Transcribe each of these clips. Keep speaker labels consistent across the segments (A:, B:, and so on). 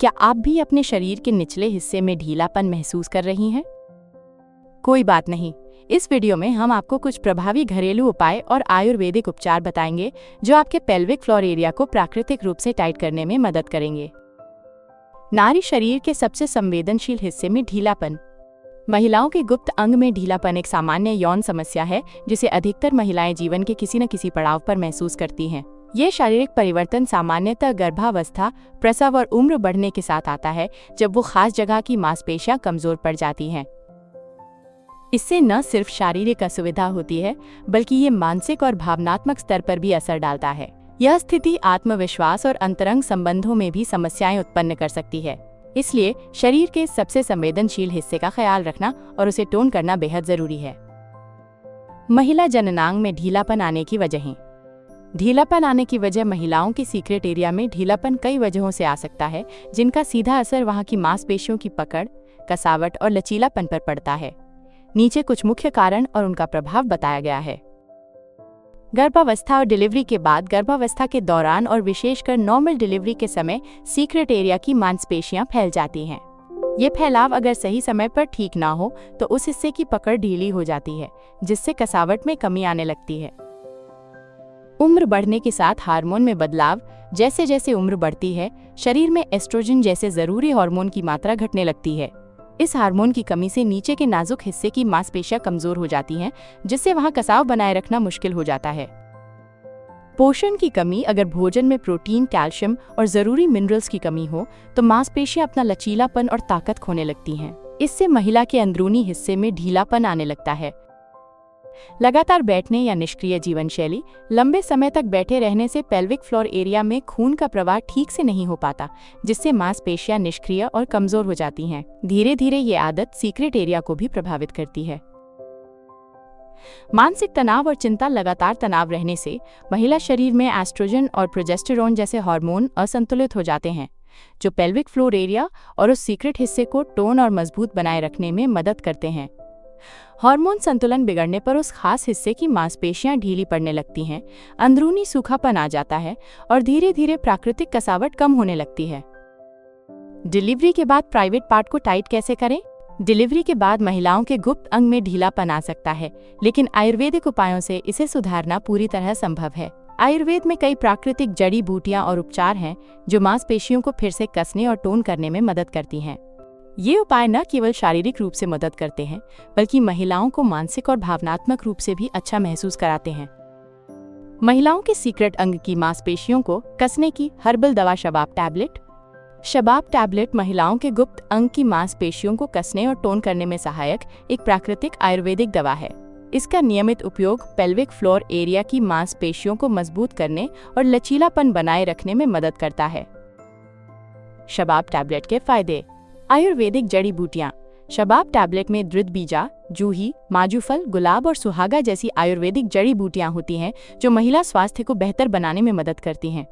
A: क्या आप भी अपने शरीर के निचले हिस्से में ढीलापन महसूस कर रही हैं? कोई बात नहीं, इस वीडियो में हम आपको कुछ प्रभावी घरेलू उपाय और आयुर्वेदिक उपचार बताएंगे जो आपके पेल्विक फ्लोर एरिया को प्राकृतिक रूप से टाइट करने में मदद करेंगे। नारी शरीर के सबसे संवेदनशील हिस्से में ढीलापन। महिलाओं के गुप्त अंग में ढीलापन एक सामान्य यौन समस्या है जिसे अधिकतर महिलाएं जीवन के किसी न किसी पड़ाव पर महसूस करती हैं। ये शारीरिक परिवर्तन सामान्यतः गर्भावस्था, प्रसव और उम्र बढ़ने के साथ आता है, जब वो खास जगह की मांसपेशियां कमजोर पड़ जाती हैं। इससे न सिर्फ शारीरिक असुविधा होती है, बल्कि ये मानसिक और भावनात्मक स्तर पर भी असर डालता है। यह स्थिति आत्मविश्वास और अंतरंग संबंधों में भी समस्याएं उत्पन्न कर सकती है। इसलिए शरीर के सबसे संवेदनशील हिस्से का ख्याल रखना और उसे टोन करना बेहद जरूरी है। महिला जननांग में ढीलापन आने की वजहें। ढीलापन आने की वजह महिलाओं की सीक्रेट एरिया में ढीलापन कई वजहों से आ सकता है, जिनका सीधा असर वहां की मांसपेशियों की पकड़, कसावट और लचीलापन पर पड़ता है। नीचे कुछ मुख्य कारण और उनका प्रभाव बताया गया है। गर्भावस्था और डिलीवरी के बाद। गर्भावस्था के दौरान और विशेषकर नॉर्मल डिलीवरी के समय सीक्रेट एरिया की मांसपेशियां फैल जाती हैं। ये फैलाव अगर सही समय पर ठीक ना हो तो उस हिस्से की पकड़ ढीली हो जाती है, जिससे कसावट में कमी आने लगती है। उम्र बढ़ने के साथ हार्मोन में बदलाव। जैसे जैसे उम्र बढ़ती है, शरीर में एस्ट्रोजन जैसे जरूरी हार्मोन की मात्रा घटने लगती है। इस हार्मोन की कमी से नीचे के नाजुक हिस्से की मांसपेशियां कमजोर हो जाती हैं, जिससे वहां कसाव बनाए रखना मुश्किल हो जाता है। पोषण की कमी। अगर भोजन में प्रोटीन, कैल्शियम और जरूरी मिनरल्स की कमी हो तो मांसपेशियां अपना लचीलापन और ताकत खोने लगती हैं। इससे महिला के अंदरूनी हिस्से में ढीलापन आने लगता है। लगातार बैठने या निष्क्रिय जीवन शैली। लंबे समय तक बैठे रहने से पेल्विक फ्लोर एरिया में खून का प्रवाह ठीक से नहीं हो पाता, जिससे मांसपेशियां निष्क्रिय और कमजोर हो जाती हैं। धीरे धीरे ये आदत सीक्रेट एरिया को भी प्रभावित करती है। मानसिक तनाव और चिंता। लगातार तनाव रहने से महिला शरीर में एस्ट्रोजन और प्रोजेस्टेरोन जैसे हार्मोन असंतुलित हो जाते हैं, जो पेल्विक फ्लोर एरिया और उस सीक्रेट हिस्से को टोन और मजबूत बनाए रखने में मदद करते हैं। हार्मोन संतुलन बिगड़ने पर उस खास हिस्से की मांसपेशियां ढीली पड़ने लगती हैं, अंदरूनी सूखापन आ जाता है और धीरे धीरे प्राकृतिक कसावट कम होने लगती है। डिलीवरी के बाद प्राइवेट पार्ट को टाइट कैसे करें? डिलीवरी के बाद महिलाओं के गुप्त अंग में ढीलापन आ सकता है, लेकिन आयुर्वेदिक उपायों से इसे सुधारना पूरी तरह संभव है। आयुर्वेद में कई प्राकृतिक जड़ी बूटियां और उपचार हैं जो मांसपेशियों को फिर से कसने और टोन करने में मदद करती हैं। ये उपाय न केवल शारीरिक रूप से मदद करते हैं, बल्कि महिलाओं को मानसिक और भावनात्मक रूप से भी अच्छा महसूस कराते हैं। महिलाओं के सीक्रेट अंग की मांसपेशियों को कसने की हर्बल दवा शबाब टैबलेट। शबाब टैबलेट महिलाओं के गुप्त अंग की मांसपेशियों को कसने और टोन करने में सहायक एक प्राकृतिक आयुर्वेदिक दवा है। इसका नियमित उपयोग पेल्विक फ्लोर एरिया की मांसपेशियों को मजबूत करने और लचीलापन बनाए रखने में मदद करता है। शबाब टैबलेट के फायदे। आयुर्वेदिक जड़ी बूटियां। शबाब टैबलेट में धृतबीजा, जूही, माजूफल, गुलाब और सुहागा जैसी आयुर्वेदिक जड़ी बूटियां होती हैं जो महिला स्वास्थ्य को बेहतर बनाने में मदद करती हैं।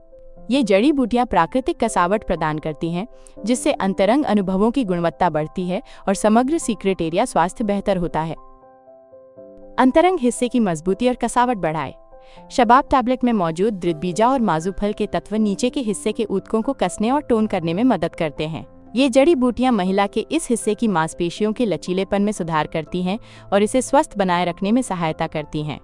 A: ये जड़ी बूटियां प्राकृतिक कसावट प्रदान करती हैं, जिससे अंतरंग अनुभवों की गुणवत्ता बढ़ती है और समग्र सीक्रेट एरिया स्वास्थ्य बेहतर होता है। अंतरंग हिस्से की मजबूती और कसावट बढ़ाए। शबाब टैबलेट में मौजूद धृतबीजा और माजूफल के तत्व नीचे के हिस्से के ऊतकों को कसने और टोन करने में मदद करते हैं। ये जड़ी बूटियां महिला के इस हिस्से की मांसपेशियों के लचीलेपन में सुधार करती हैं और इसे स्वस्थ बनाए रखने में सहायता करती हैं।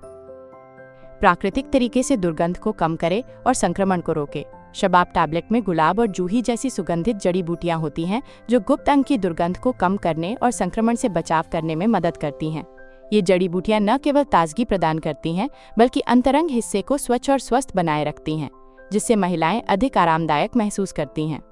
A: प्राकृतिक तरीके से दुर्गंध को कम करे और संक्रमण को रोके। शबाब टैबलेट में गुलाब और जूही जैसी सुगंधित जड़ी बूटियां होती हैं जो गुप्त अंग की दुर्गंध को कम करने और संक्रमण से बचाव करने में मदद करती हैं। ये जड़ी बूटियां न केवल ताजगी प्रदान करती हैं, बल्कि अंतरंग हिस्से को स्वच्छ और स्वस्थ बनाए रखती हैं, जिससे महिलाएं अधिक आरामदायक महसूस करती हैं।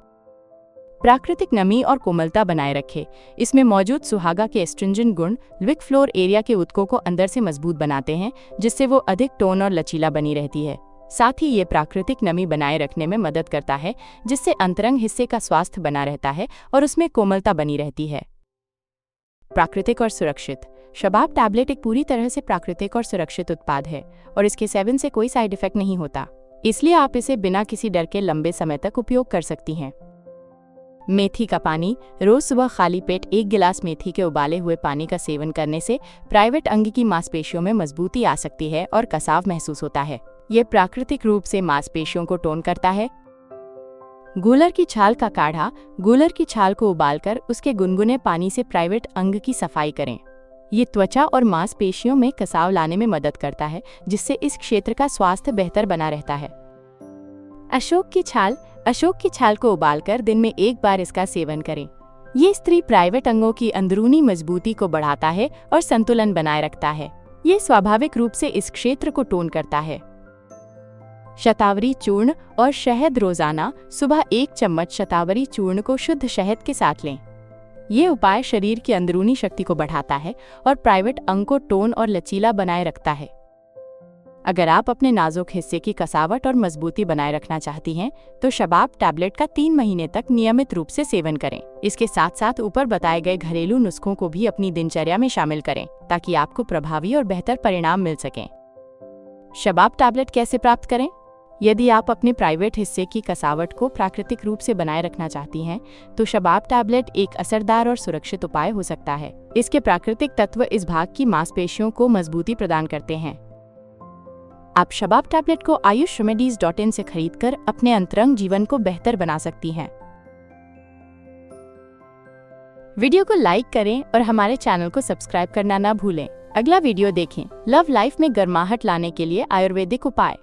A: प्राकृतिक नमी और कोमलता बनाए रखे। इसमें मौजूद सुहागा के एस्ट्रिंजेंट गुण पेल्विक फ्लोर एरिया के ऊतकों को अंदर से मजबूत बनाते हैं, जिससे वो अधिक टोन और लचीला बनी रहती है। साथ ही ये प्राकृतिक नमी बनाए रखने में मदद करता है, जिससे अंतरंग हिस्से का स्वास्थ्य बना रहता है और उसमें कोमलता बनी रहती है। प्राकृतिक और सुरक्षित। शबाब टैबलेट एक पूरी तरह से प्राकृतिक और सुरक्षित उत्पाद है और इसके सेवन से कोई साइड इफेक्ट नहीं होता, इसलिए आप इसे बिना किसी डर के लंबे समय तक उपयोग कर सकती हैं। मेथी का पानी। रोज सुबह खाली पेट 1 गिलास मेथी के उबाले हुए पानी का सेवन करने से प्राइवेट अंग की मांसपेशियों में मजबूती आ सकती है और कसाव महसूस होता है। ये प्राकृतिक रूप से मांसपेशियों को टोन करता है। गूलर की छाल का काढ़ा। गूलर की छाल को उबालकर उसके गुनगुने पानी से प्राइवेट अंग की सफाई करें। ये त्वचा और मांसपेशियों में कसाव लाने में मदद करता है, जिससे इस क्षेत्र का स्वास्थ्य बेहतर बना रहता है। अशोक की छाल। अशोक की छाल को उबालकर दिन में 1 बार इसका सेवन करें। ये स्त्री प्राइवेट अंगों की अंदरूनी मजबूती को बढ़ाता है और संतुलन बनाए रखता है। ये स्वाभाविक रूप से इस क्षेत्र को टोन करता है। शतावरी चूर्ण और शहद। रोजाना सुबह 1 चम्मच शतावरी चूर्ण को शुद्ध शहद के साथ लें। ये उपाय शरीर की अंदरूनी शक्ति को बढ़ाता है और प्राइवेट अंग को टोन और लचीला बनाए रखता है। अगर आप अपने नाजुक हिस्से की कसावट और मजबूती बनाए रखना चाहती हैं, तो शबाब टैबलेट का 3 महीने तक नियमित रूप से सेवन करें। इसके साथ साथ ऊपर बताए गए घरेलू नुस्खों को भी अपनी दिनचर्या में शामिल करें, ताकि आपको प्रभावी और बेहतर परिणाम मिल सकें। शबाब टैबलेट कैसे प्राप्त करें? यदि आप अपने प्राइवेट हिस्से की कसावट को प्राकृतिक रूप से बनाए रखना चाहती हैं, तो शबाब टैबलेट एक असरदार और सुरक्षित उपाय हो सकता है। इसके प्राकृतिक तत्व इस भाग की मांसपेशियों को मजबूती प्रदान करते हैं। आप शबाब टैबलेट को ayushremedies.in से खरीदकर अपने अंतरंग जीवन को बेहतर बना सकती हैं। वीडियो को लाइक करें और हमारे चैनल को सब्सक्राइब करना ना भूलें। अगला वीडियो देखें। लव लाइफ में गर्माहट लाने के लिए आयुर्वेदिक उपाय।